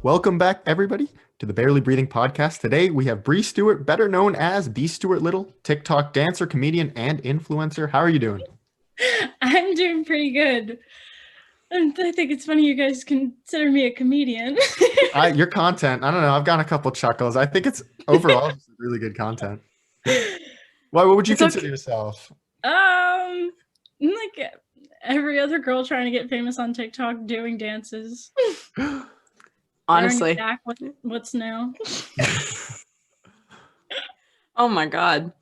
Welcome back, everybody, to the Barely Breathing podcast. Today we have Bree Stewart, better known as B. Stuart Little, TikTok dancer, comedian, and influencer. How are you doing? I'm doing pretty good. And I think it's funny you guys consider me a comedian. Your content, I don't know. I've gotten a couple chuckles. I think it's overall just really good content. Why? What would you It's consider okay. yourself? Like every other girl trying to get famous on TikTok doing dances. Learning Honestly. back what's new. Oh my God.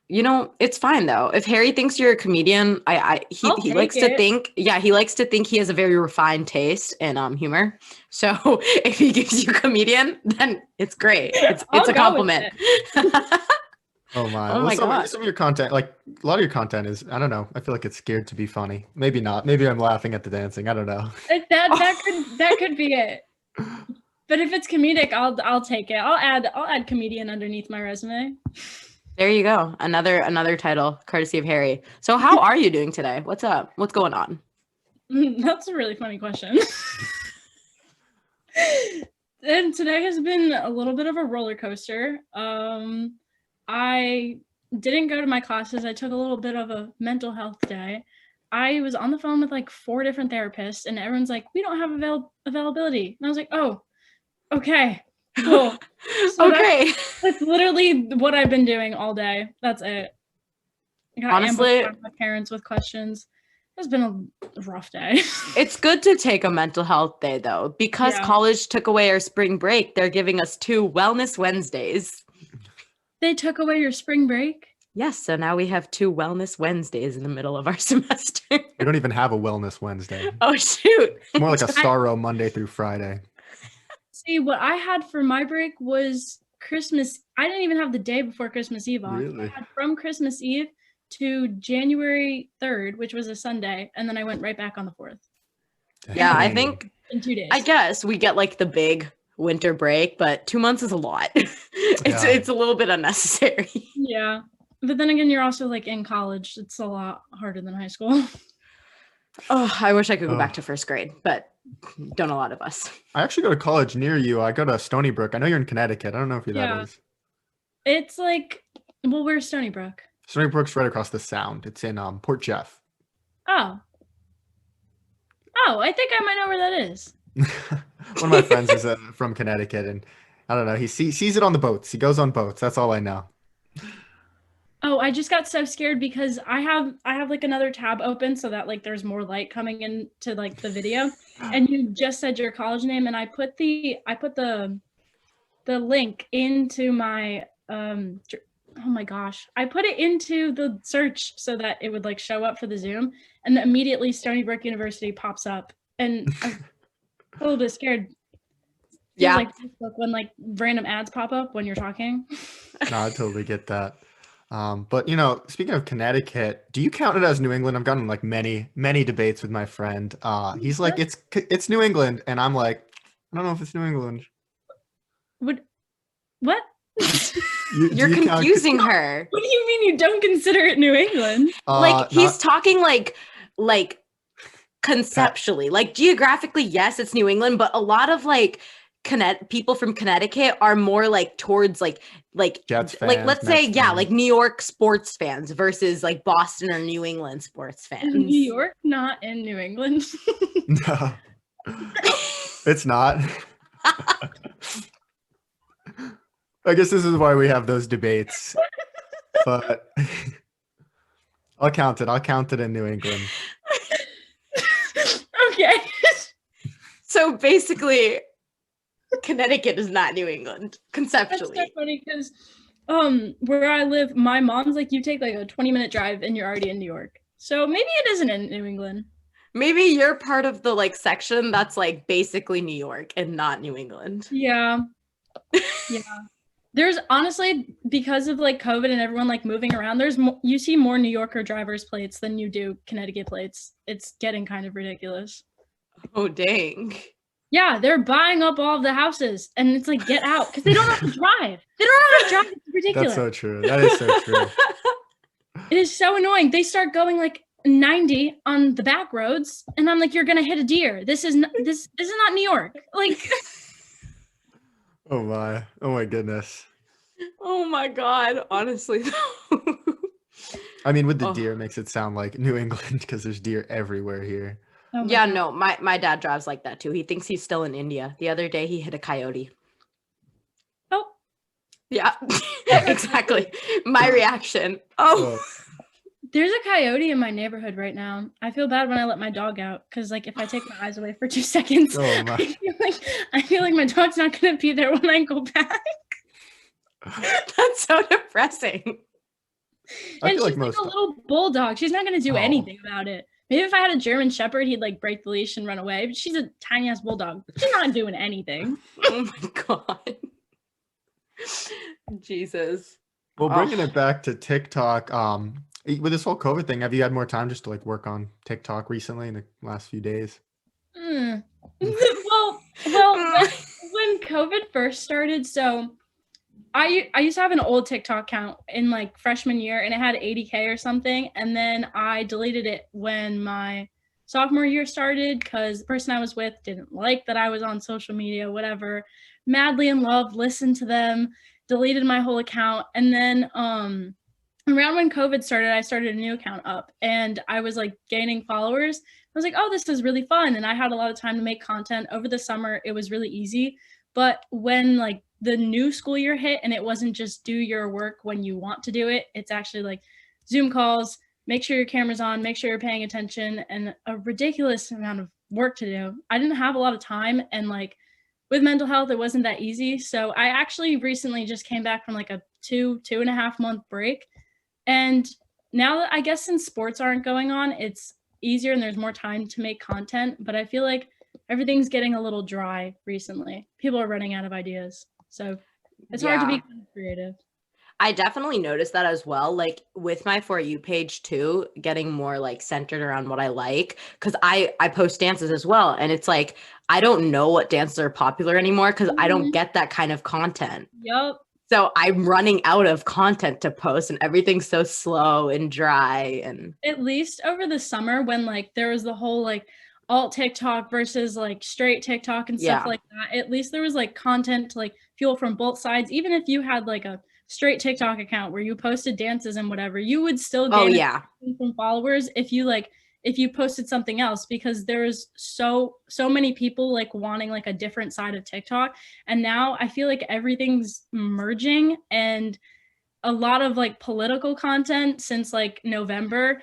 You know, it's fine though. If Harry thinks you're a comedian, he likes to think, he likes to think he has a very refined taste in humor. So if he gives you comedian, then it's great. It's a compliment. Oh my! Oh my God. Some of your content, like a lot of your content, is I don't know. I feel like it's scared to be funny. Maybe not. Maybe I'm laughing at the dancing. I don't know. That could be it. But if it's comedic, I'll take it. I'll add comedian underneath my resume. There you go. Another title, courtesy of Harry. So how are you doing today? What's up? What's going on? That's a really funny question. And today has been a little bit of a roller coaster. I didn't go to my classes. I took a little bit of a mental health day. I was on the phone with like 4 different therapists, and everyone's like, "We don't have availability." And I was like, "Oh, okay, cool." So Okay. that's literally what I've been doing all day. That's it. I got Honestly, ambushed by my parents with questions. It's been a rough day. It's good to take a mental health day though, because college took away our spring break. They're giving us 2 Wellness Wednesdays. They took away your spring break? Yes, so now we have 2 Wellness Wednesdays in the middle of our semester. We don't even have a Wellness Wednesday. Oh, shoot. It's more like a Starro Monday through Friday. See, what I had for my break was Christmas. I didn't even have the day before Christmas Eve off. Really? I had from Christmas Eve to January 3rd, which was a Sunday, and then I went right back on the 4th. Yeah, I think in 2 days. I guess we get like the big winter break, but 2 months is a lot. It's a little bit unnecessary. Yeah. But then again, you're also like in college. It's a lot harder than high school. Oh, I wish I could go back to first grade, but don't a lot of us. I actually go to college near you. I go to Stony Brook. I know you're in Connecticut. I don't know if that is. It's like, well, where's Stony Brook? Stony Brook's right across the Sound. It's in Port Jeff. Oh, I think I might know where that is. One of my friends is from Connecticut, and I don't know. He sees it on the boats. He goes on boats. That's all I know. Oh, I just got so scared because I have like another tab open so that like there's more light coming into like the video, and you just said your college name, and I put the link into my oh my gosh, I put it into the search so that it would like show up for the Zoom, and immediately Stony Brook University pops up, and I'm a little bit scared. Yeah, like Facebook when like random ads pop up when you're talking. No, I totally get that. But you know, speaking of Connecticut, do you count it as New England? I've gotten like many debates with my friend. He's like, it's New England, and I'm like, I don't know if it's New England. What? You're confusing her. What do you mean you don't consider it New England? Like he's talking like conceptually, like geographically, yes, it's New England, but a lot of like people from Connecticut are more like towards like Jets fans, like let's say like New York sports fans versus like Boston or New England sports fans. Is New York not in New England? No, it's not. I guess this is why we have those debates, but I'll count it in New England. Okay. So basically Connecticut is not New England conceptually. That's so funny because where I live, my mom's like, you take like a 20-minute drive and you're already in New York. So maybe it isn't in New England. Maybe you're part of the like section that's like basically New York and not New England. Yeah. Yeah. There's honestly, because of like COVID and everyone like moving around, you see more New Yorker driver's plates than you do Connecticut plates. It's getting kind of ridiculous. Oh, dang. Yeah, they're buying up all of the houses, and it's like, get out, because they don't know how to drive. They don't know how to drive. It's ridiculous. That's so true. That is so true. It is so annoying. They start going like 90 on the back roads, and I'm like, you're gonna hit a deer. This is not New York. Like, Oh my. Oh my goodness. Oh my God. Honestly. I mean, with the Oh. deer, it makes it sound like New England because there's deer everywhere here. Oh my Yeah, God. no, my dad drives like that too. He thinks he's still in India. The other day he hit a coyote. Oh, Yeah, exactly. My reaction. Oh, Oh, there's a coyote in my neighborhood right now. I feel bad when I let my dog out because, like, if I take my eyes away for 2 seconds, oh my. I feel like my dog's not gonna be there when I go back. that's so depressing. I And feel like she's like most. a little bulldog. She's not gonna do Oh. anything about it. Maybe if I had a German Shepherd, he'd like break the leash and run away. But she's a tiny ass bulldog. She's not doing anything. Oh my God. Jesus. Well, bringing Oh. it back to TikTok, with this whole COVID thing, have you had more time just to like work on TikTok recently in the last few days? Mm. well, when COVID first started, so I used to have an old TikTok account in like freshman year, and it had 80K or something, and then I deleted it when my sophomore year started because the person I was with didn't like that I was on social media, whatever. Madly in love, listened to them, deleted my whole account, and then around when COVID started, I started a new account up, and I was like gaining followers. I was like, oh, this is really fun, and I had a lot of time to make content over the summer. It was really easy. But when like the new school year hit and it wasn't just do your work when you want to do it, it's actually like Zoom calls, make sure your camera's on, make sure you're paying attention, and a ridiculous amount of work to do. I didn't have a lot of time, and like with mental health, it wasn't that easy. So I actually recently just came back from like a 2.5 month break. And now that I guess since sports aren't going on, it's easier and there's more time to make content. But I feel like everything's getting a little dry recently. People are running out of ideas. So it's hard to be Yeah. kind of creative. I definitely noticed that as well. Like with my For You page too, getting more like centered around what I like. Cause I post dances as well. And it's like, I don't know what dances are popular anymore because I don't get that kind of content. Yup. So I'm running out of content to post and everything's so slow and dry and At least over the summer when like there was the whole like alt TikTok versus like straight TikTok and stuff yeah. like that. At least there was like content to like fuel from both sides. Even if you had like a straight TikTok account where you posted dances and whatever, you would still Oh gain yeah. from followers if you posted something else, because there's so many people like wanting like a different side of TikTok. And now I feel like everything's merging, and a lot of like political content since like November.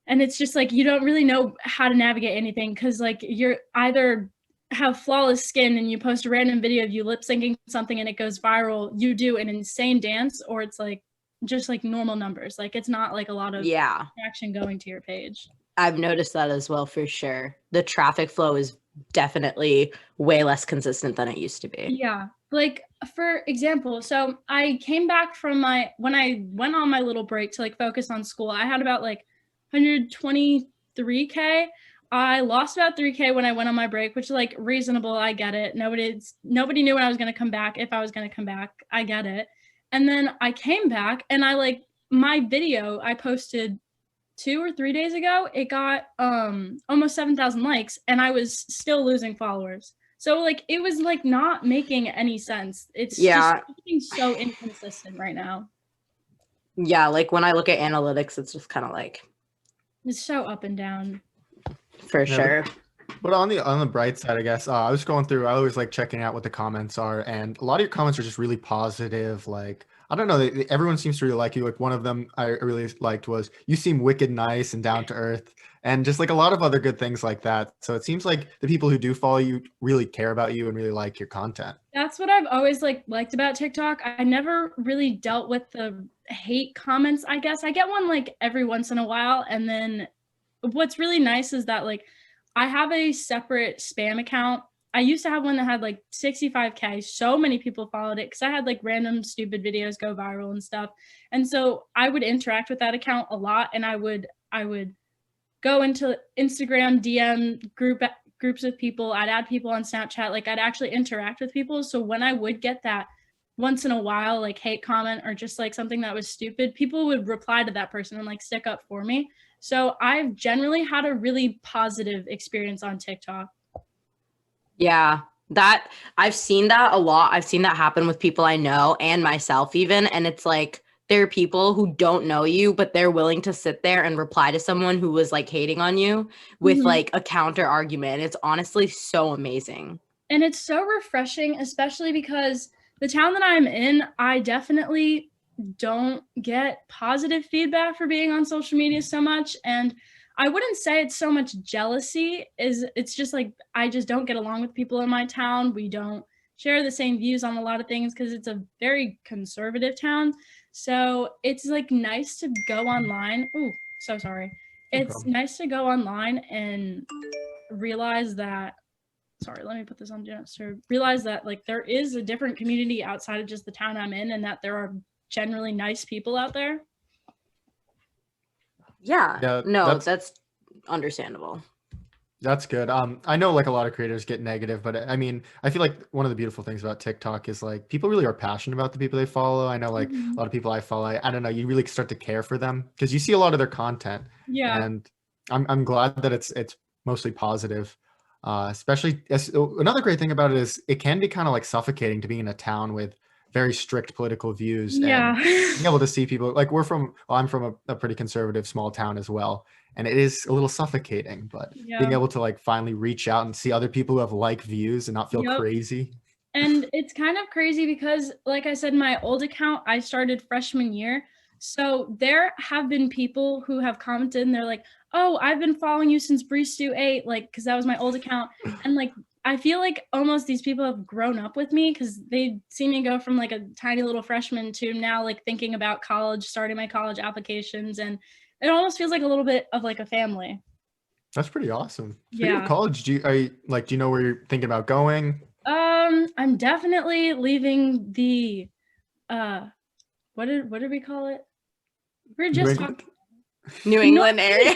And it's just like you don't really know how to navigate anything because like you're either have flawless skin and you post a random video of you lip syncing something and it goes viral, you do an insane dance, or it's like just like normal numbers. Like it's not like a lot of Yeah. action going to your page. I've noticed that as well for sure. The traffic flow is definitely way less consistent than it used to be. Yeah. Like for example, so I came back from when I went on my little break to like focus on school, I had about like 123K. I lost about 3K when I went on my break, which is like reasonable. I get it. Nobody knew when I was going to come back, if I was going to come back. I get it. And then I came back and I like my video I posted 2 or 3 days ago, it got almost 7,000 likes and I was still losing followers. So like it was like not making any sense. It's just everything's so inconsistent right now. Yeah, like when I look at analytics, it's just kind of like It's so up and down. for sure. But on the bright side, I guess I was going through. I always like checking out what the comments are, and a lot of your comments are just really positive. Like I don't know, everyone seems to really like you. Like one of them I really liked was you seem wicked nice and down to earth, and just like a lot of other good things like that. So it seems like the people who do follow you really care about you and really like your content. That's what I've always liked about TikTok. I never really dealt with the hate comments, I guess. I get one like every once in a while, and then what's really nice is that like I have a separate spam account. I used to have one that had like 65K. So many people followed it because I had like random stupid videos go viral and stuff. And so I would interact with that account a lot, and I would go into Instagram DM groups of people. I'd add people on Snapchat. Like I'd actually interact with people. So when I would get that once in a while like hate comment or just like something that was stupid, people would reply to that person and like stick up for me. So I've generally had a really positive experience on TikTok. Yeah, That I've seen that a lot. I've seen that happen with people I know and myself even. And it's like there are people who don't know you, but they're willing to sit there and reply to someone who was like hating on you with Mhm. like a counter argument. It's honestly so amazing. And it's so refreshing, especially because the town that I'm in, I definitely don't get positive feedback for being on social media so much. And I wouldn't say it's so much jealousy, is it's just like I just don't get along with people in my town. We don't share the same views on a lot of things because it's a very conservative town. So it's like nice to go online. Ooh, so sorry. No It's problem. nice to go online and realize that sorry, let me put this on do not disturb. Realize that like there is a different community outside of just the town I'm in, and that there are generally nice people out there. Yeah. Yeah, No, that's understandable. that's good. I know like a lot of creators get negative, but I mean, I feel like one of the beautiful things about TikTok is like people really are passionate about the people they follow. I know like a lot of people I follow, I don't know, you really start to care for them because you see a lot of their content, Yeah. and I'm glad that it's mostly positive. Especially another great thing about it is it can be kind of like suffocating to be in a town with very strict political views Yeah. and being able to see people like I'm from a pretty conservative small town as well, and it is a little suffocating, but being Yeah. able to like finally reach out and see other people who have like views and not feel Yep. crazy. And it's kind of crazy because, like I said, my old account, I started freshman year. So there have been people who have commented and they're like, oh, I've been following you since Bree Stu 8, like, because that was my old account. And like, I feel like almost these people have grown up with me because they see me go from like a tiny little freshman to now like thinking about college, starting my college applications. And it almost feels like a little bit of like a family. That's pretty awesome. Speaking Yeah. of college, do you know where you're thinking about going? I'm definitely leaving the what did we call it? We were New just England? talking. New England area.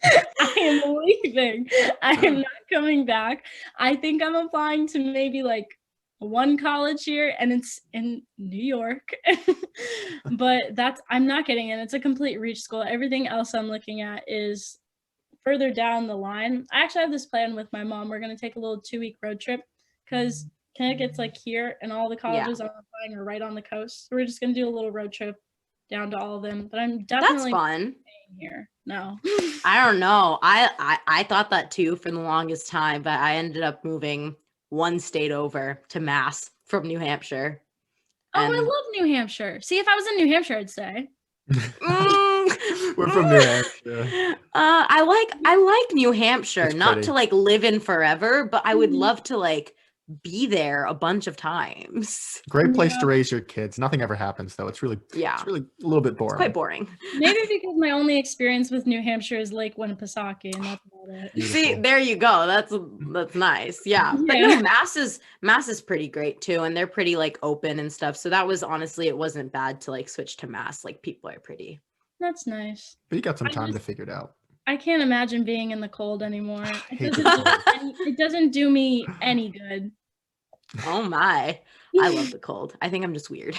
I am leaving. I am not coming back. I think I'm applying to maybe like one college here, and it's in New York. But I'm not getting in. It's a complete reach school. Everything else I'm looking at is further down the line. I actually have this plan with my mom. We're going to take a little 2-week road trip because Connecticut's like here, and all the colleges I'm applying are right on the coast. So we're just going to do a little road trip down to all of them. But I'm That's definitely fun. staying here. No. I don't know. I thought that too for the longest time, but I ended up moving one state over to Mass from New Hampshire. Oh, And I love New Hampshire. See, if I was in New Hampshire, I'd stay. We're from New Hampshire. I like New Hampshire, It's not pretty. to like live in forever, but I would Mhm. love to like be there a bunch of times. Great place Yeah. to raise your kids. Nothing ever happens though. It's really Yeah, a little bit it's boring. quite boring. Maybe because my only experience with New Hampshire is Lake Winnipesaukee, and that's about it. See, Beautiful. there you go. That's nice. Yeah. But Yeah. no, Mass is pretty great too, and they're pretty like open and stuff. So that was honestly, it wasn't bad to like switch to Mass. Like people are pretty. That's nice. But you got some I time to just- figure it out. I can't imagine being in the cold anymore. hate It the doesn't, cold. it doesn't do me any good. Oh my. I love the cold. I think I'm just weird.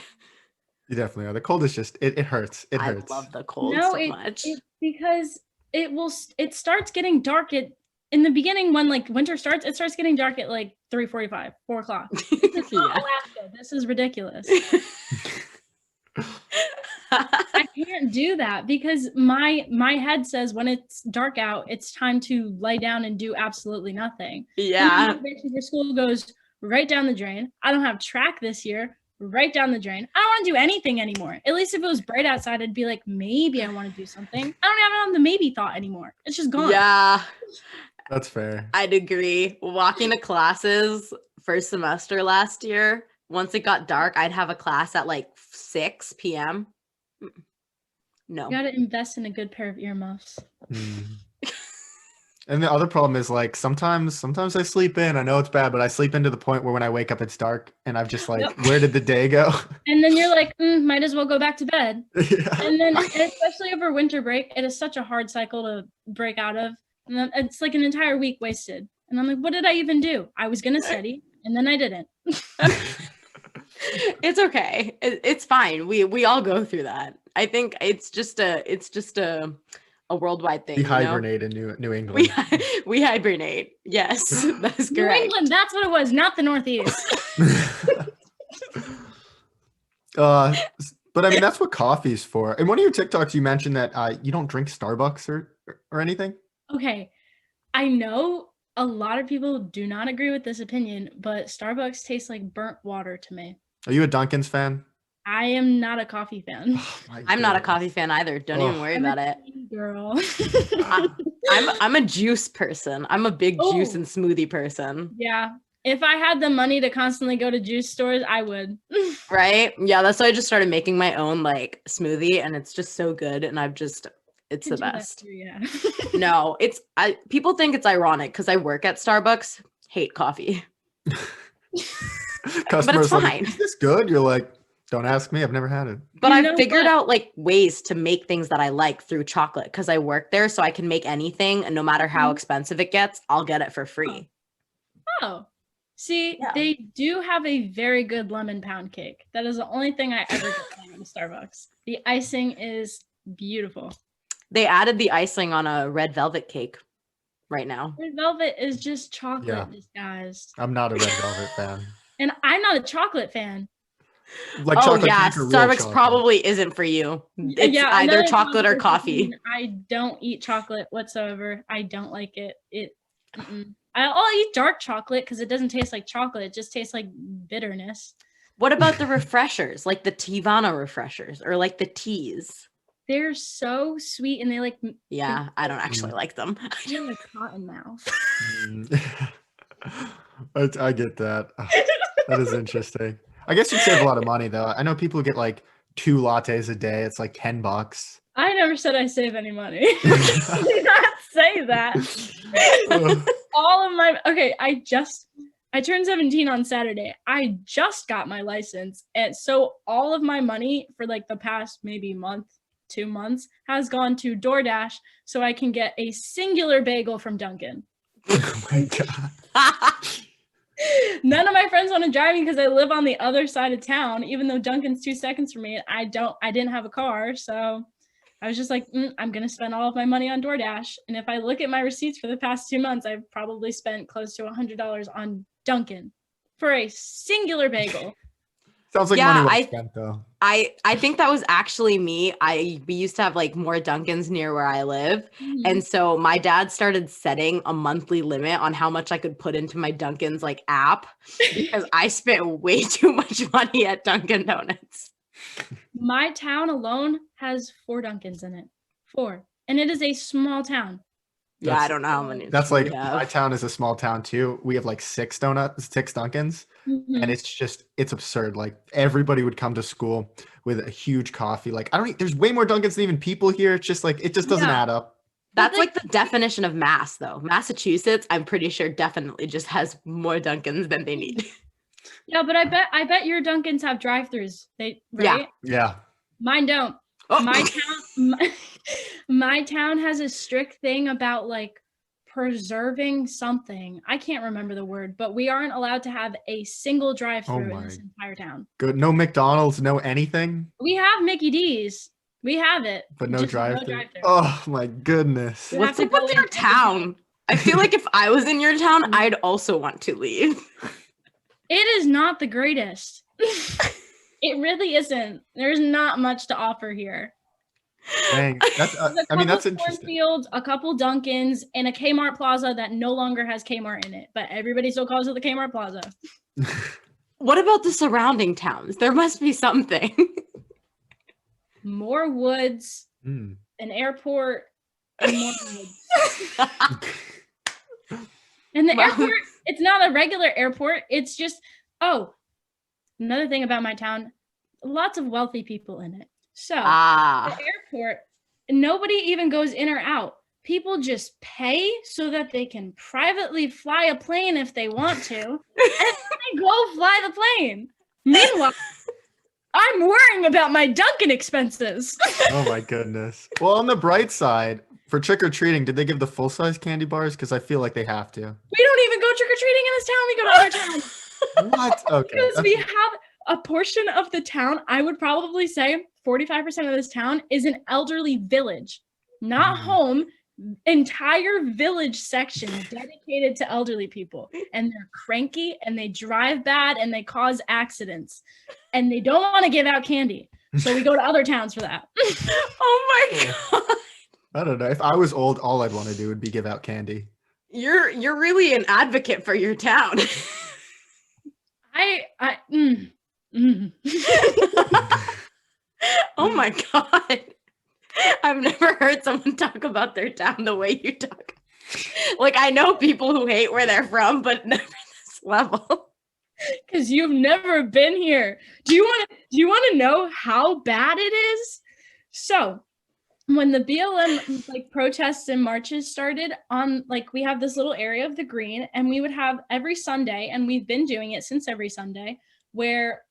You definitely are. The cold is just it hurts. It I hurts. love the cold No, so much. it's because it starts getting dark in the beginning when like winter starts. It starts getting dark at like 3:45, 4 o'clock. This is not Yeah. Alaska. This is ridiculous. I can't do that because my head says when it's dark out, it's time to lay down and do absolutely nothing. Yeah. My motivation for school goes right down the drain. I don't have track this year, right down the drain. I don't want to do anything anymore. At least if it was bright outside, I'd be like, maybe I want to do something. I don't even have the maybe thought anymore. It's just gone. Yeah. That's fair. I'd agree. Walking to classes first semester last year, once it got dark, I'd have a class at like 6 p.m. No. You gotta invest in a good pair of earmuffs. Mm. And the other problem is like sometimes I sleep in. I know it's bad, but I sleep in to the point where when I wake up it's dark and I've just like, Yep. where did the day go? And then you're like, might as well go back to bed. Yeah. And then especially over winter break, it is such a hard cycle to break out of. And then it's like an entire week wasted. And I'm like, what did I even do? I was gonna study and then I didn't. It's okay. It's fine. We all go through that. I think it's just a a worldwide thing. We You know? hibernate in New England. We hibernate. Yes, that is New correct. England, that's what it was, not the Northeast. But I mean, that's what coffee's for. In one of your TikToks, you mentioned that you don't drink Starbucks or anything. Okay, I know a lot of people do not agree with this opinion, but Starbucks tastes like burnt water to me. Are you a Dunkin's fan? I am not a coffee fan. Oh, my I'm not a goodness. coffee fan either. Don't even worry I'm about a it. tea girl. I'm a juice person. I'm a big juice Oh. and smoothie person. Yeah. If I had the money to constantly go to juice stores, I would. Right? Yeah, that's why I just started making my own like smoothie, and it's just so good. And it's Can the do that best. too, yeah. No, people think it's ironic because I work at Starbucks, hate coffee. Customers fine. like, is this good? You're like, don't ask me. I've never had it. But You know I've figured what? out like ways to make things that I like through chocolate because I work there, so I can make anything, and no matter how Mhm. expensive it gets, I'll get it for free. Oh. See, Yeah. they do have a very good lemon pound cake. That is the only thing I ever get from Starbucks. The icing is beautiful. They added the icing on a red velvet cake right now. Red velvet is just chocolate Yeah. disguised. I'm not a red velvet fan. And I'm not a chocolate fan. Like Oh chocolate yeah, cake or real Starbucks chocolate? probably isn't for you. It's either another chocolate or controversial coffee. opinion, I don't eat chocolate whatsoever. I don't like it. I'll eat dark chocolate because it doesn't taste like chocolate. It just tastes like bitterness. What about the refreshers, like the Tivana refreshers or like the teas? They're so sweet and they like Yeah, I don't actually like them. feel like cotton mouth. Mm. I get that. Oh, that is interesting. I guess you'd save a lot of money though. I know people get like 2 lattes a day. It's like $10. I never said I save any money. I did not say that. All of my I turned 17 on Saturday. I just got my license. And so all of my money for like the past maybe month, 2 months has gone to DoorDash so I can get a singular bagel from Dunkin'. Oh my god. None of my friends want to drive me because I live on the other side of town, even though Dunkin's 2 seconds from me. And I didn't have a car. So I was just like, I'm going to spend all of my money on DoorDash. And if I look at my receipts for the past 2 months, I've probably spent close to $100 on Dunkin' for a singular bagel. Sounds like Yeah, money well spent though. I think that was actually me. We used to have like more Dunkins near where I live. And so my dad started setting a monthly limit on how much I could put into my Dunkin's like app because I spent way too much money at Dunkin' Donuts. My town alone has 4 Dunkins in it. 4. And it is a small town. Yeah, I don't know how many. That's we like have. my town is a small town too. We have like 6 Dunkins, Mhm. and it's absurd. Like everybody would come to school with a huge coffee. Like there's way more Dunkins than even people here. It's just like it just doesn't Yeah. add up. That's like the definition of mass, though. Massachusetts, I'm pretty sure, definitely just has more Dunkins than they need. Yeah, but I bet your Dunkins have drive-throughs. Right? Yeah. Mine don't. Oh. My town has a strict thing about like preserving something. I can't remember the word, but we aren't allowed to have a single drive-through in this entire town. Good. No McDonald's, no anything, We have Mickey D's. We have it. but no just drive-through. drive-thru. Oh my goodness. You What's have up to with go your in town? I feel like if I was in your town, I'd also want to leave. It is not the greatest. It really isn't. There's not much to offer here. Dang. That's There's a I mean that's couple interesting. cornfields, a couple Dunkins, and a Kmart Plaza that no longer has Kmart in it, but everybody still calls it the Kmart Plaza. What about the surrounding towns? There must be something. More woods, Hmm. an airport, and more woods. And the Wow. airport, it's not a regular airport. It's just, another thing about my town, lots of wealthy people in it. So the airport, nobody even goes in or out. People just pay so that they can privately fly a plane if they want to, and they go fly the plane. Meanwhile, I'm worrying about my Dunkin' expenses. Oh my goodness. Well, on the bright side, for trick-or-treating, did they give the full-size candy bars? Because I feel like they have to. We don't even go trick-or-treating in this town. We go to other towns. What? Okay. Because we have a portion of the town, I would probably say 45% of this town is an elderly village. not home, entire village section dedicated to elderly people. And they're cranky and they drive bad and they cause accidents. And they don't want to give out candy. So we go to other towns for that. Oh my God. I don't know. If I was old, all I'd want to do would be give out candy. You're really an advocate for your town. Oh my God. I've never heard someone talk about their town the way you talk. Like, I know people who hate where they're from, but never this level. Because you've never been here. Do you want to know how bad it is? So when the BLM like protests and marches started on, like, we have this little area of the green, and we would have every Sunday, and we've been doing it since every Sunday, where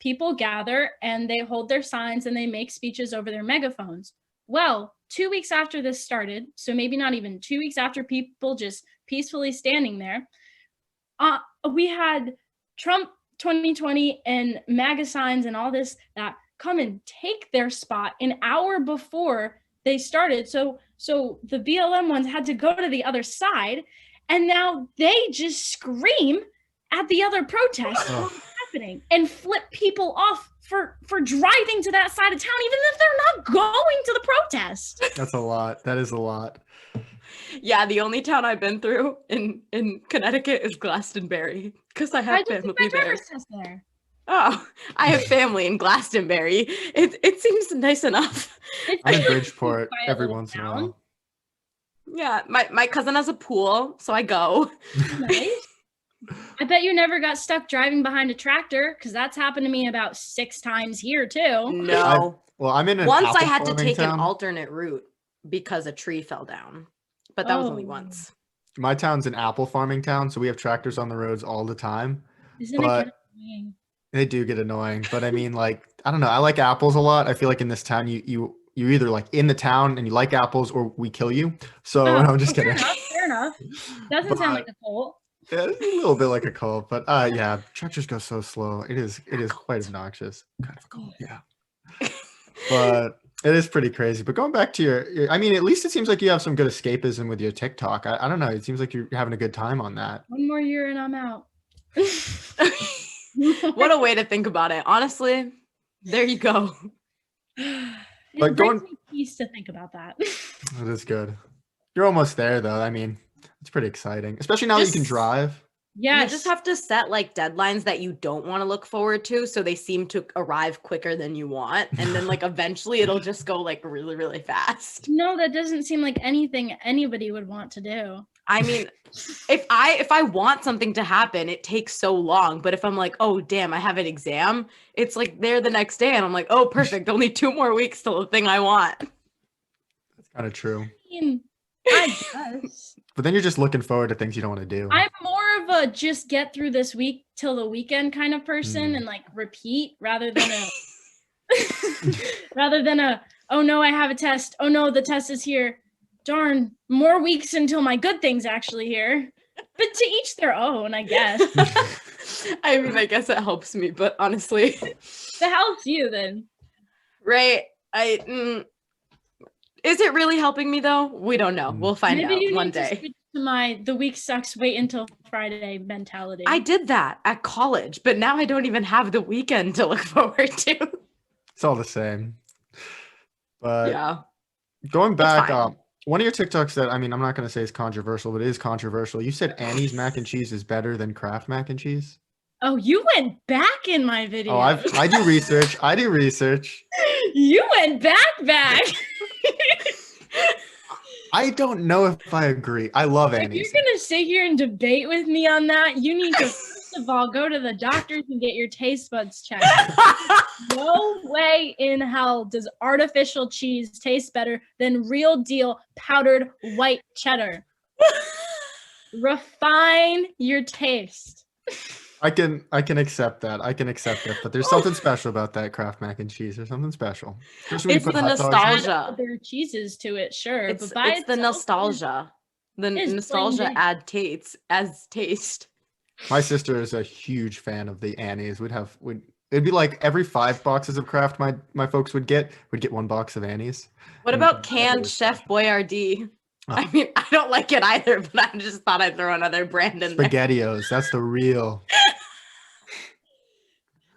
people gather and they hold their signs and they make speeches over their megaphones. Well, 2 weeks after this started, so maybe not even 2 weeks after people just peacefully standing there, we had Trump 2020 and MAGA signs and all this that come and take their spot an hour before they started. So the BLM ones had to go to the other side, and now they just scream at the other protests while it's happening and flip people off for driving to that side of town, even if they're not going to the protest. That's a lot. That is a lot. Yeah, the only town I've been through in Connecticut is Glastonbury, because I have family there. Oh, I have family in Glastonbury. It seems nice enough. I'm in Bridgeport every once in a while. Yeah, my cousin has a pool, so I go. Nice. I bet you never got stuck driving behind a tractor, because that's happened to me about 6 times here too. No. I'm in an once I apple had to farming take town. an alternate route because a tree fell down, but that was only once. My town's an apple farming town, so we have tractors on the roads all the time. Isn't it annoying? They do get annoying, but I mean, like, I don't know. I like apples a lot. I feel like in this town, you're either like in the town and you like apples, or we kill you. So no, I'm just kidding. Fair enough. Doesn't sound like a cult. Yeah, it's a little bit like a cult, but yeah, tractors go so slow. It is quite obnoxious. Kind of a cult, yeah. But it is pretty crazy. But going back to your, I mean, at least it seems like you have some good escapism with your TikTok. I don't know. It seems like you're having a good time on that. One more year and I'm out. What a way to think about it. Honestly, there you go. It brings me peace to think about that. It is good. You're almost there, though. I mean, it's pretty exciting, especially now that you can drive. Yeah, you just have to set like deadlines that you don't want to look forward to, so they seem to arrive quicker than you want, and then like eventually it'll just go like really, really fast. No, that doesn't seem like anything anybody would want to do. I mean, if I want something to happen, it takes so long. But if I'm like, oh damn, I have an exam, it's like there the next day, and I'm like, oh perfect, only 2 more weeks till the thing I want. That's kind of true. I mean, I guess. But then you're just looking forward to things you don't want to do. I'm more of a just get through this week till the weekend kind of person, and like repeat rather than a oh no, I have a test. Oh no, the test is here. Darn, more weeks until my good thing's actually here. But to each their own, I guess. I mean, I guess it helps me, but honestly, if it helps you then. Right. Is it really helping me though? We don't know. We'll find out one day. To switch to the week sucks, wait until Friday mentality. I did that at college, but now I don't even have the weekend to look forward to. It's all the same. But yeah. Going back, one of your TikToks that, I mean, I'm not going to say it's controversial, but it is controversial. You said Annie's mac and cheese is better than Kraft mac and cheese. Oh, you went back in my video. Oh, I do research. I do research. You went back. I don't know if I agree. I love Annie's. If you're going to sit here and debate with me on that, you need to, first of all, go to the doctors and get your taste buds checked. No way in hell does artificial cheese taste better than real deal powdered white cheddar. Refine your taste. I can accept that. But there's something special about that Kraft mac and cheese. There's something special. It's the nostalgia. There are cheeses to it, sure. It's the nostalgia. The nostalgia adds taste. My sister is a huge fan of the Annie's. It'd be like every 5 boxes of Kraft my folks would get 1 box of Annie's. What And about whenever it canned was Chef special. Boyardee? Oh, I mean, I don't like it either, but I just thought I'd throw another brand in there. SpaghettiOs, that's the real.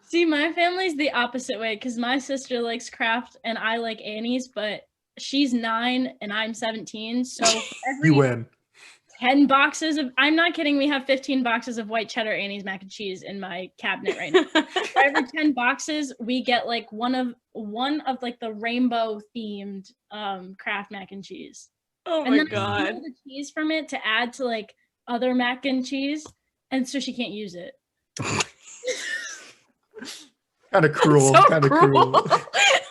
See, my family's the opposite way because my sister likes Kraft and I like Annie's, but she's 9 and I'm 17. So for You every win. 10 boxes of, I'm not kidding, we have 15 boxes of white cheddar Annie's mac and cheese in my cabinet right now. For every 10 boxes, we get like one of like the rainbow themed Kraft mac and cheese. Oh And my then I god. steal the cheese from it to add to like other mac and cheese, and so she can't use it. Kind of cruel. So Kind of cruel.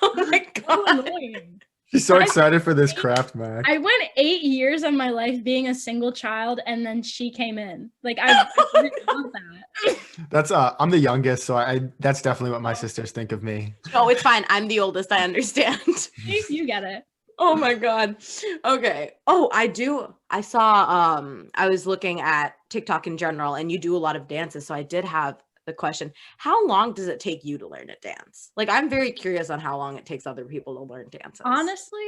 Oh my So god. annoying. She's so I- excited for this Kraft Mac. I went 8 years of my life being a single child, and then she came in. Like I didn't want that. That's I'm the youngest, so that's definitely what my sisters think of me. No, it's fine. I'm the oldest. I understand. You get it. Oh my god. Okay. Oh, I do. I saw I was looking at TikTok in general and you do a lot of dances, so I did have the question, how long does it take you to learn a dance? Like I'm very curious on how long it takes other people to learn dances. Honestly,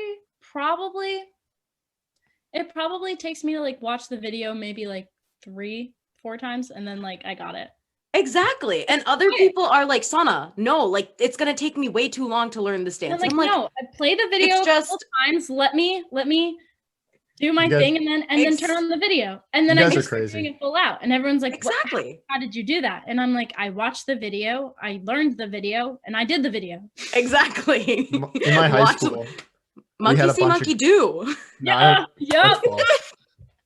it probably takes me to like watch the video maybe like 3-4 times, and then like I got it. Exactly. And other Yeah. people are like, Sana, no, like it's gonna take me way too long to learn this And dance. I'm I'm like, like, no, I play the video it's a couple just- times. Let me do my You guys- thing, and then turn on the video, and then You I guys just are start crazy. doing it full out. And everyone's like, "What- exactly. how did you do that?" And I'm like, I watched the video, I learned the video, and I did the video. Exactly. In my high Watch- school, Monkey had a see, bunch of- monkey do. no, I don't- Yup. that's false.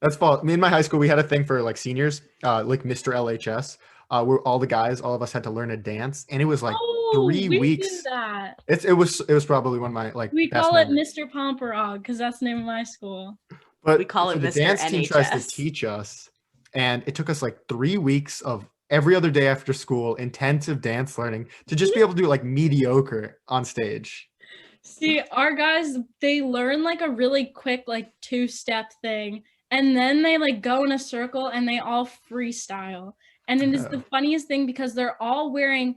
That's false. Me in my high school, we had a thing for like seniors, like Mr. LHS, where all of us had to learn a dance, and it was like Oh, 3 we weeks. do that. It was probably one of my like We best call it memories. Mr. Pomperog because that's the name of my school. But We call so it the Mr. dance team tries to NHS. teach us, and it took us like 3 weeks of every other day after school, intensive dance learning to just be able to do like mediocre on stage. See, our guys, they learn like a really quick like 2-step thing, and then they like go in a circle and they all freestyle. And it is the Oh. funniest thing because they're all wearing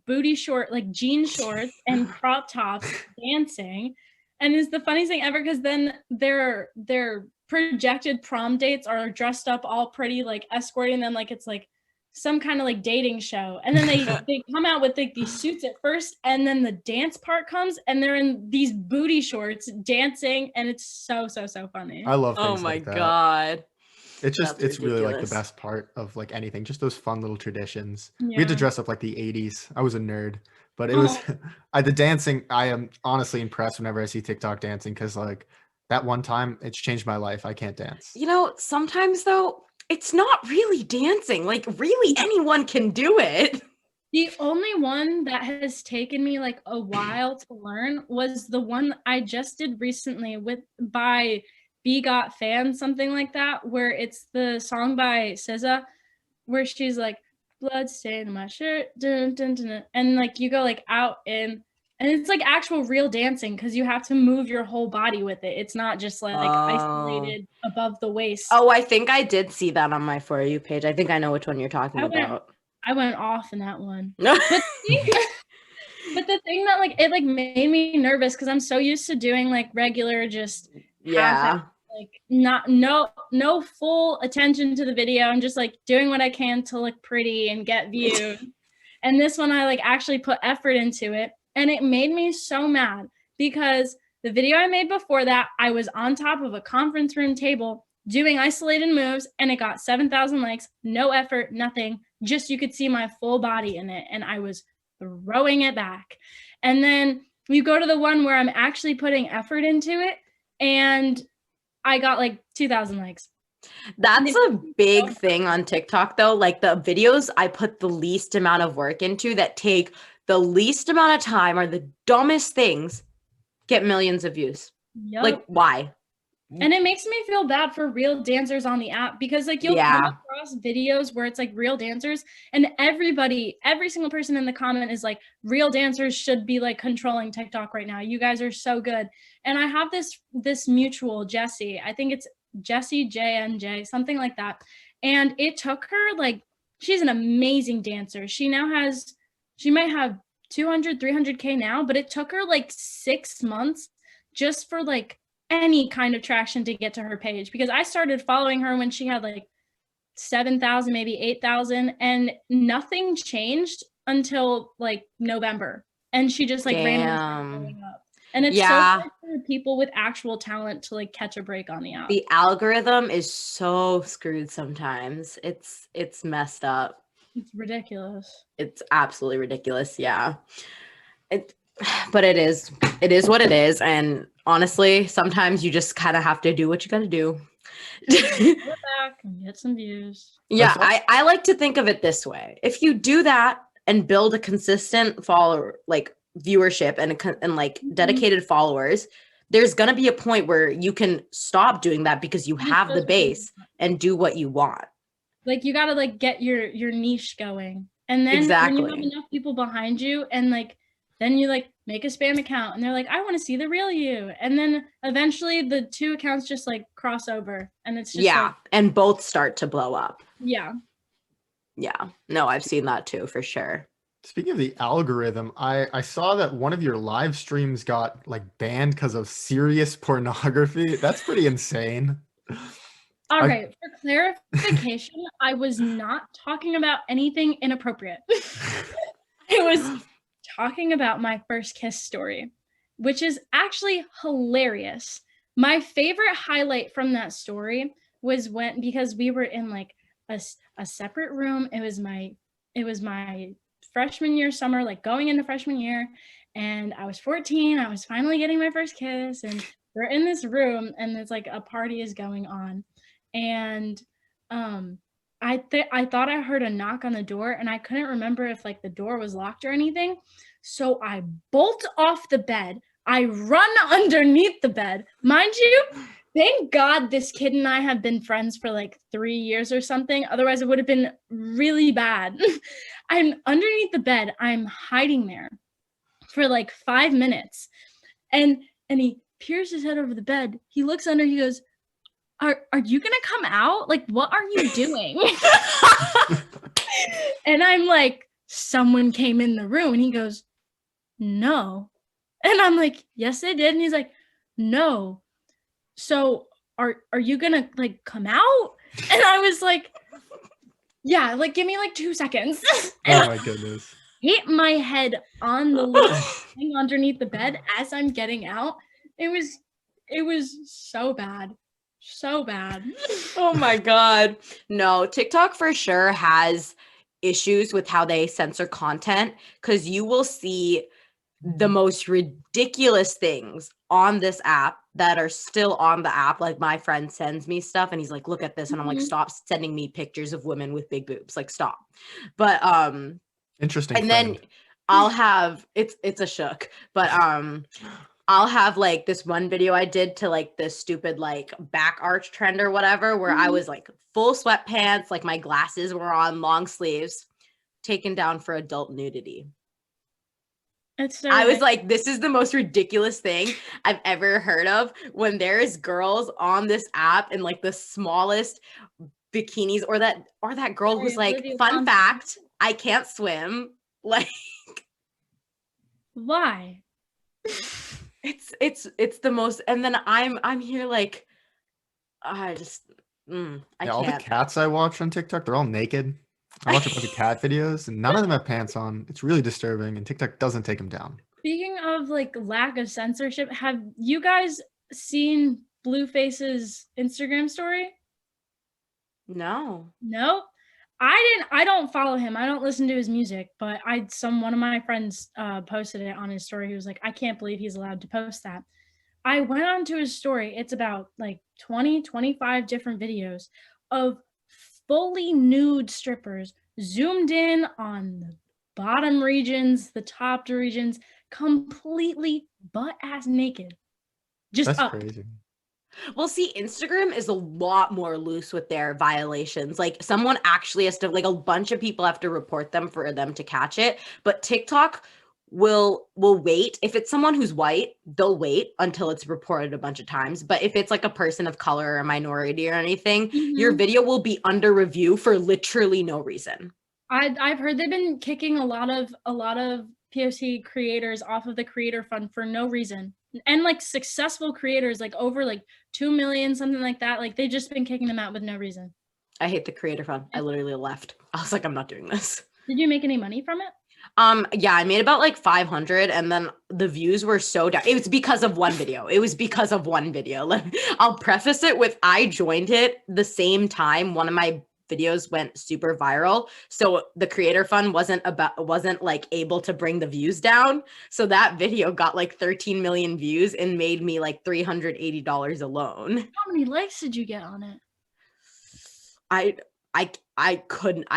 booty short, like jean shorts and crop tops dancing. And it's the funniest thing ever because then their projected prom dates are dressed up all pretty, like escorting them like it's like some kind of like dating show. And then they come out with like these suits at first, and then the dance part comes and they're in these booty shorts dancing, and it's so funny. I love Oh things my like that. god. It's just That's it's really like the ridiculous. best part of like anything, just those fun little traditions. We had Yeah. to dress up like the 80s. I was a nerd, but it was the dancing. I am honestly impressed whenever I see TikTok dancing because like that one time it's changed my life. I can't dance. You know, sometimes though, it's not really dancing. Like really anyone can do it. The only one that has taken me like a while to learn was the one I just did recently by B Got Fan, something like that, where it's the song by SZA where she's like, blood stain on my shirt, dun, dun, dun, dun, and like you go like out in, and it's like actual real dancing because you have to move your whole body with it. It's not just like isolated above the waist. Oh, I think I did see that on my For You page. I think I know which one you're talking I went- about. I went off in that one. But the thing that like it like made me nervous because I'm so used to doing like regular just Yeah. like no full attention to the video. I'm just like doing what I can to look pretty and get views. And this one I like actually put effort into it, and it made me so mad because the video I made before that, I was on top of a conference room table doing isolated moves, and it got 7,000 likes, no effort, nothing. Just you could see my full body in it, and I was throwing it back. And then you go to the one where I'm actually putting effort into it, and I got like 2,000 likes. That's a big thing on TikTok though. Like the videos I put the least amount of work into that take the least amount of time are the dumbest things get millions of views. Yep. Like why? And it makes me feel bad for real dancers on the app because like you'll Yeah. come across videos where it's like real dancers, and every single person in the comment is like, real dancers should be like controlling TikTok right now. You guys are so good. And I have this mutual, Jessie, I think it's Jessie JNJ, something like that. And it took her like, she's an amazing dancer. She She might have 200, 300K now, but it took her like 6 months just for like any kind of traction to get to her page, because I started following her when she had like 7,000, maybe 8,000, and nothing changed until like November. And she just like randomly started going up. And it's so hard for people with actual talent to like catch a break on the app. The algorithm is so screwed sometimes. It's messed up. It's ridiculous. It's absolutely ridiculous. Yeah. But it is what it is. And honestly, sometimes you just kind of have to do what you got to do. Go back and get some views. Yeah, I like to think of it this way. If you do that and build a consistent follower, like viewership and like dedicated followers, there's going to be a point where you can stop doing that because you have the base and do what you want. Like you got to like get your niche going. And then when you have enough people behind you, and like then you like make a spam account and they're like, I want to see the real you. And then eventually the two accounts just like cross over, and it's just like, and both start to blow up. Yeah. No, I've seen that too, for sure. Speaking of the algorithm, I saw that one of your live streams got like banned because of serious pornography. That's pretty insane. All right, for clarification, I was not talking about anything inappropriate. I was talking about my first kiss story, which is actually hilarious. My favorite highlight from that story was because we were in like a separate room. It was my freshman year summer, like going into freshman year, and I was 14. I was finally getting my first kiss, and we're in this room, and it's like a party is going on, and I thought I heard a knock on the door, and I couldn't remember if like the door was locked or anything. So I bolt off the bed. I run underneath the bed. Mind you, thank God this kid and I have been friends for like 3 years or something. Otherwise, it would have been really bad. I'm underneath the bed. I'm hiding there for like 5 minutes. And he peers his head over the bed. He looks under, he goes, Are you gonna come out? Like, what are you doing? And I'm like, someone came in the room, and he goes, no. And I'm like, yes, they did. And he's like, no. So are you gonna like come out? And I was like, yeah, like give me like 2 seconds. Oh my goodness. Hit my head on the little thing underneath the bed as I'm getting out. It was so bad. So bad. Oh my God. No, TikTok for sure has issues with how they censor content, because you will see the most ridiculous things on this app that are still on the app. Like my friend sends me stuff and he's like, look at this. And I'm like, stop sending me pictures of women with big boobs. Like, stop. But interesting. And then I'll have it's a shook, but I'll have like this one video I did to like this stupid like back arch trend or whatever, where I was like full sweatpants, like my glasses were on, long sleeves, taken down for adult nudity. I was like, this is the most ridiculous thing I've ever heard of, when there is girls on this app in like the smallest bikinis, or that girl who's like, fun fact, I can't swim. Like, why? It's the most, and then I'm here like, I can't. All the cats I watch on TikTok, they're all naked. I watch a bunch of cat videos and none of them have pants on. It's really disturbing, and TikTok doesn't take them down. Speaking of like lack of censorship, have you guys seen Blueface's Instagram story? No. I don't follow him. I don't listen to his music, but one of my friends posted it on his story. He was like, I can't believe he's allowed to post that. I went onto his story. It's about like 20, 25 different videos of fully nude strippers zoomed in on the bottom regions, the top regions, completely butt-ass naked. That's crazy. Well, see, Instagram is a lot more loose with their violations. Like, someone actually has to, like, a bunch of people have to report them for them to catch it. But TikTok will wait. If it's someone who's white, they'll wait until it's reported a bunch of times. But if it's like a person of color or a minority or anything, your video will be under review for literally no reason. I've heard they've been kicking a lot of POC creators off of the creator fund for no reason. And like successful creators, like over like 2 million, something like that. Like they've just been kicking them out with no reason. I hate the creator fund. I literally left. I was like, I'm not doing this. Did you make any money from it? Yeah, I made about like 500 and then the views were so down. It was because of one video. I'll preface it with I joined it the same time one of my videos went super viral. So the creator fund wasn't like able to bring the views down. So that video got like 13 million views and made me like $380 alone. How many likes did you get on it? I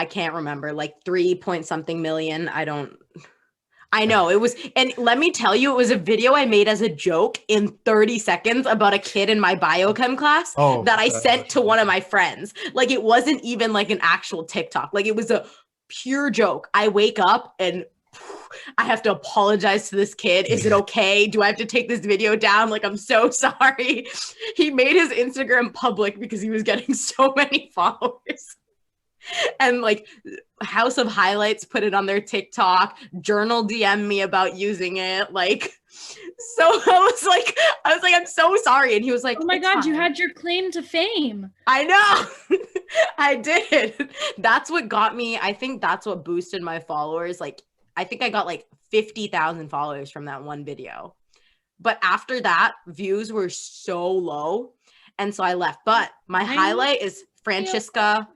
can't remember, like 3 point something million. I know it was, and let me tell you, it was a video I made as a joke in 30 seconds about a kid in my biochem class that I sent to one of my friends. Like it wasn't even like an actual TikTok. Like it was a pure joke. I wake up and I have to apologize to this kid. Is it okay? Do I have to take this video down? Like, I'm so sorry. He made his Instagram public because he was getting so many followers. And like House of Highlights put it on their TikTok, Journal DM me about using it. Like, so I was like, I'm so sorry. And he was like, oh my God, fine. You had your claim to fame. I know. I did. That's what got me. I think that's what boosted my followers. Like, I think I got like 50,000 followers from that one video. But after that, views were so low. And so I left. But my highlight is Francesca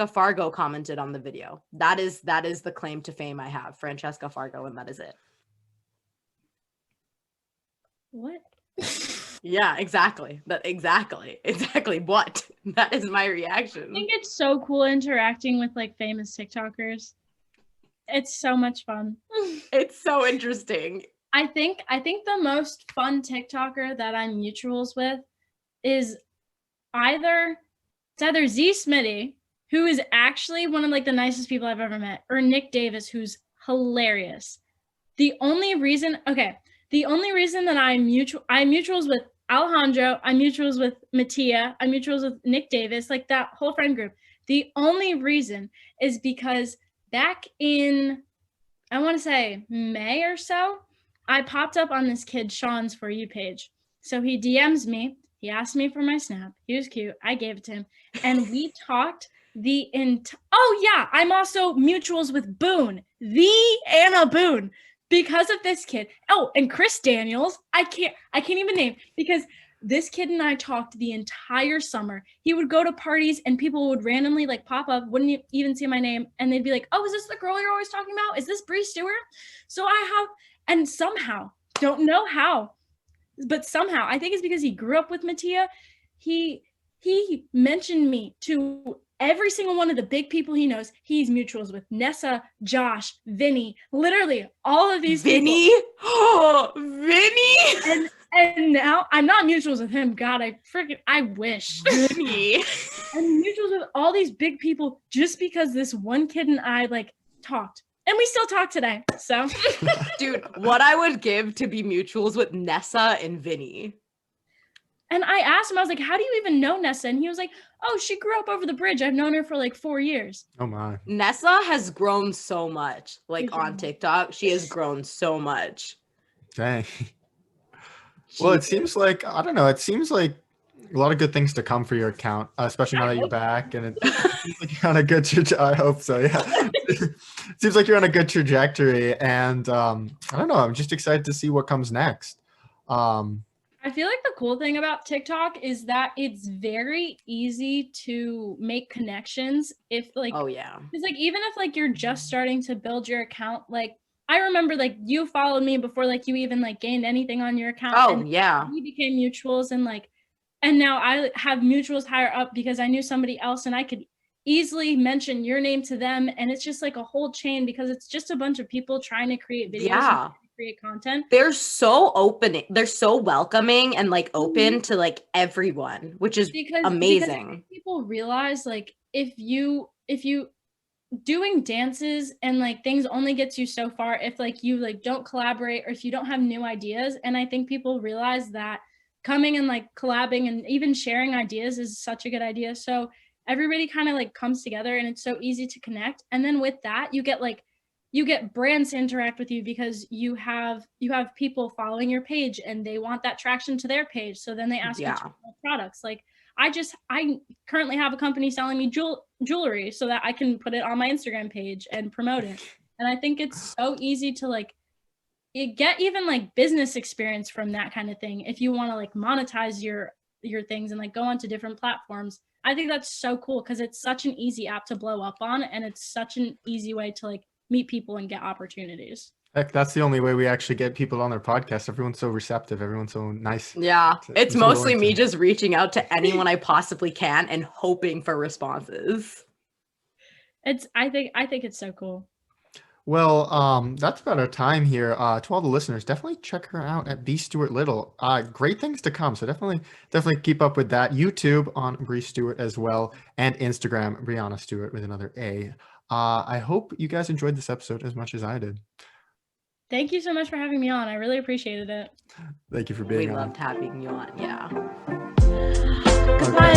Fargo commented on the video. That is the claim to fame I have. Francesca Fargo, and that is it. What? Yeah, exactly. Exactly. What? That is my reaction. I think it's so cool interacting with like famous TikTokers. It's so much fun. It's so interesting. I think the most fun TikToker that I'm mutuals with is either Z Smitty, who is actually one of like the nicest people I've ever met, or Nick Davis, who's hilarious. The only reason that I'm mutuals with Alejandro, I'm mutuals with Mattia, I'm mutuals with Nick Davis, like that whole friend group. The only reason is because back in, I want to say May or so, I popped up on this kid Sean's For You page. So he DMs me. He asked me for my snap. He was cute. I gave it to him. And we talked oh yeah, I'm also mutuals with Boone, the Anna Boone, because of this kid. Oh, and Chris Daniels. I can't even name, because this kid and I talked the entire summer. He would go to parties and people would randomly like pop up, wouldn't even see my name. And they'd be like, oh, is this the girl you're always talking about? Is this Bree Stewart? So and somehow, don't know how, but somehow, I think it's because he grew up with Mattia. He mentioned me to every single one of the big people he knows. He's mutuals with Nessa, Josh, Vinny, literally all of these Vinny? people. Oh, Vinny! And now I'm not mutuals with him. God, I wish. Vinny. I'm mutuals with all these big people just because this one kid and I like talked. And we still talk today, so. Dude, what I would give to be mutuals with Nessa and Vinny. And I asked him, I was like, how do you even know Nessa? And he was like, oh, she grew up over the bridge. I've known her for like 4 years. Oh my. Nessa has grown so much, like on TikTok. She has grown so much. Dang. Well, it seems like, I don't know, it seems like a lot of good things to come for your account, especially now that you're back, and it seems like you're on a good trajectory. I hope so, yeah. It seems like you're on a good trajectory, and I don't know, I'm just excited to see what comes next. I feel like the cool thing about TikTok is that it's very easy to make connections if like, oh yeah, it's like, even if like you're just starting to build your account, like I remember like you followed me before like you even like gained anything on your account. Oh yeah. We became mutuals, and now I have mutuals higher up because I knew somebody else and I could easily mention your name to them. And it's just like a whole chain because it's just a bunch of people trying to create videos. Yeah. And create content. They're so open. They're so welcoming and like open to like everyone, which is amazing. Because people realize like if you doing dances and like things only gets you so far if like you like don't collaborate or if you don't have new ideas. And I think people realize that coming and like collabing and even sharing ideas is such a good idea. So everybody kind of like comes together and it's so easy to connect. And then with that, you get brands to interact with you because you have people following your page and they want that traction to their page. So then they ask you to promote products. Like I currently have a company selling me jewelry so that I can put it on my Instagram page and promote it. And I think it's so easy to like get even like business experience from that kind of thing. If you want to like monetize your things and like go onto different platforms, I think that's so cool because it's such an easy app to blow up on, and it's such an easy way to like meet people and get opportunities. Heck, that's the only way we actually get people on their podcast. Everyone's so receptive. Everyone's so nice. Yeah, it's so mostly willing me to- just reaching out to anyone I possibly can and hoping for responses. I think it's so cool. Well, that's about our time here. To all the listeners, definitely check her out at the Stuart Little. Great things to come. So definitely keep up with that. YouTube on Bree Stewart as well, and Instagram Brianna Stewart with another A. I hope you guys enjoyed this episode as much as I did. Thank you so much for having me on. I really appreciated it. Thank you for being We on. loved having you on. Yeah. Okay.